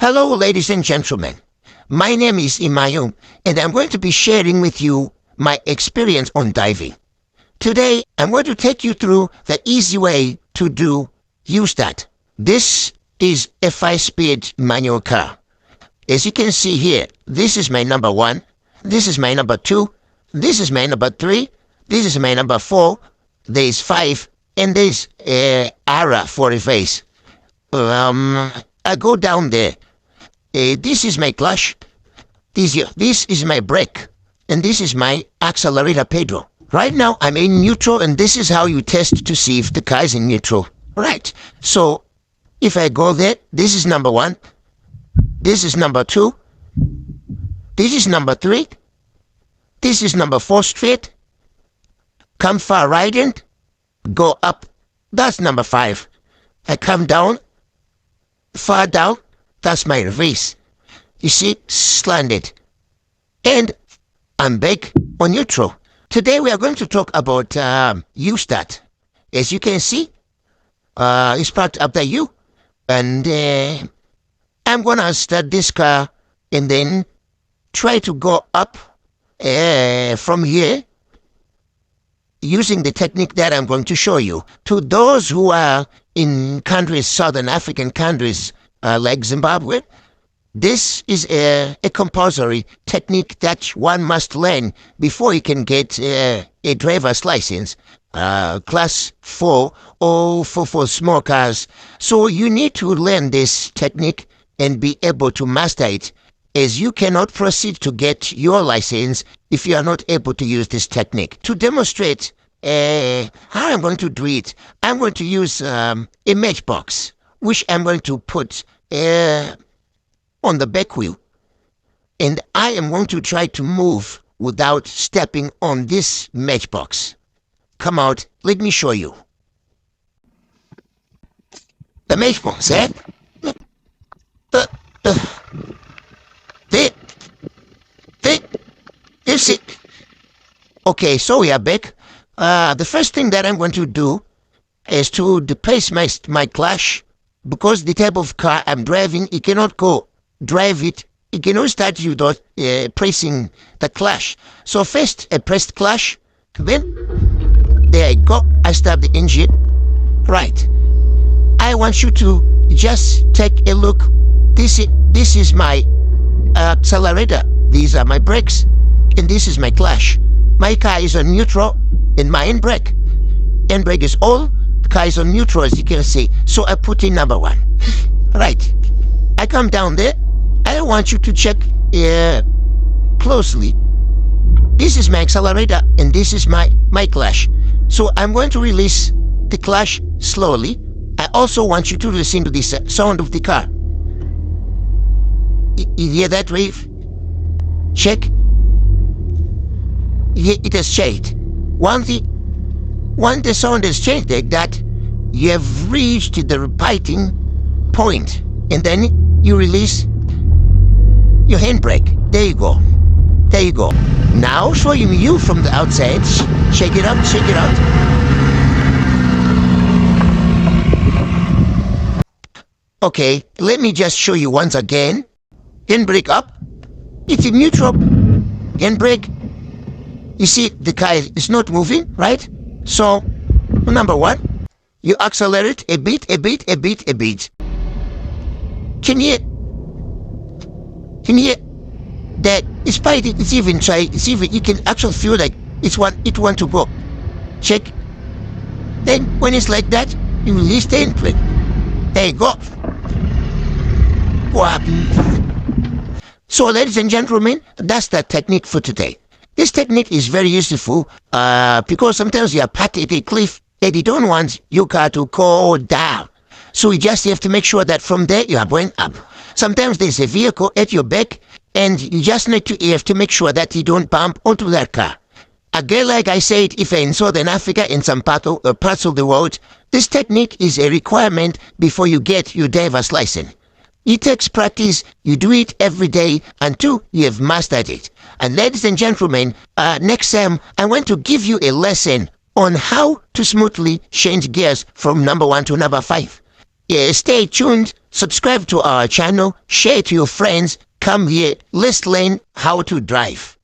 Hello, ladies and gentlemen. My name is Imayum, and I'm going to be sharing with you my experience on diving. Today, I'm going to take you through the easy way to use that. This is a 5-speed manual car. As you can see here, this is my number 1, this is my number 2, this is my number 3, this is my number 4, there's 5, and there's ARA for reverse. I go down there. This is my clutch, this is my brake, and this is my accelerator pedal. Right now I'm in neutral, and this is how you test to see if the car is in neutral. Right, so if I go there, this is number 1, this is number 2, this is number 3, this is number 4 straight, come far right and go up, that's number 5. I come down, far down, that's my reverse. You see, slanted. And I'm back on neutral. Today we are going to talk about use that. As you can see, it's parked up the U. And I'm going to start this car and then try to go up from here using the technique that I'm going to show you. To those who are in countries, Southern African countries, like Zimbabwe, this is a compulsory technique that one must learn before you can get a driver's license, class 4 or for small cars. So you need to learn this technique and be able to master it, as you cannot proceed to get your license if you are not able to use this technique. To demonstrate how I'm going to do it, I'm going to use a matchbox, which I'm going to put on the back wheel, and I am going to try to move without stepping on this matchbox. Come out, let me show you. The matchbox, eh? There, you see. Okay, so we are back. The first thing that I'm going to do is to depress my clutch, because the type of car I'm driving, you cannot drive it. You cannot start without pressing the clutch. So first, I pressed clutch, then there I go. I start the engine. Right. I want you to just take a look. This is my accelerator. These are my brakes, and this is my clutch. My car is on neutral, and my handbrake. Handbrake is all. The car is on neutral, as you can see. So I put in number 1. Right. I come down there. I want you to check closely. This is my accelerator, and this is my clutch. So I'm going to release the clutch slowly. I also want you to listen to the sound of the car. You hear that, Rave? Check. It has changed. Once the sound has changed like that, you have reached the repeating point, and then you release your handbrake. There you go. There you go. Now showing you from the outside. Shake it up, shake it out. Okay, let me just show you once again. Handbrake up. It's in neutral. Handbrake. You see, the car is not moving, right? So, number 1, you accelerate a bit. Can you hear that? It's even, you can actually feel like it want to go. Check. Then, when it's like that, you release the handbrake. There you go. What? So, ladies and gentlemen, that's the technique for today. This technique is very useful because sometimes you are parked at a cliff and you don't want your car to go down. So you just have to make sure that from there you are going up. Sometimes there's a vehicle at your back, and you just have to make sure that you don't bump onto that car. Again, like I said, if you're in Southern Africa, in some parts of the world, this technique is a requirement before you get your driver's license. It takes practice. You do it every day until you have mastered it. And ladies and gentlemen, next time I want to give you a lesson on how to smoothly change gears from number 1 to number 5. Stay tuned subscribe to our channel, share to your friends, come here, let's learn how to drive.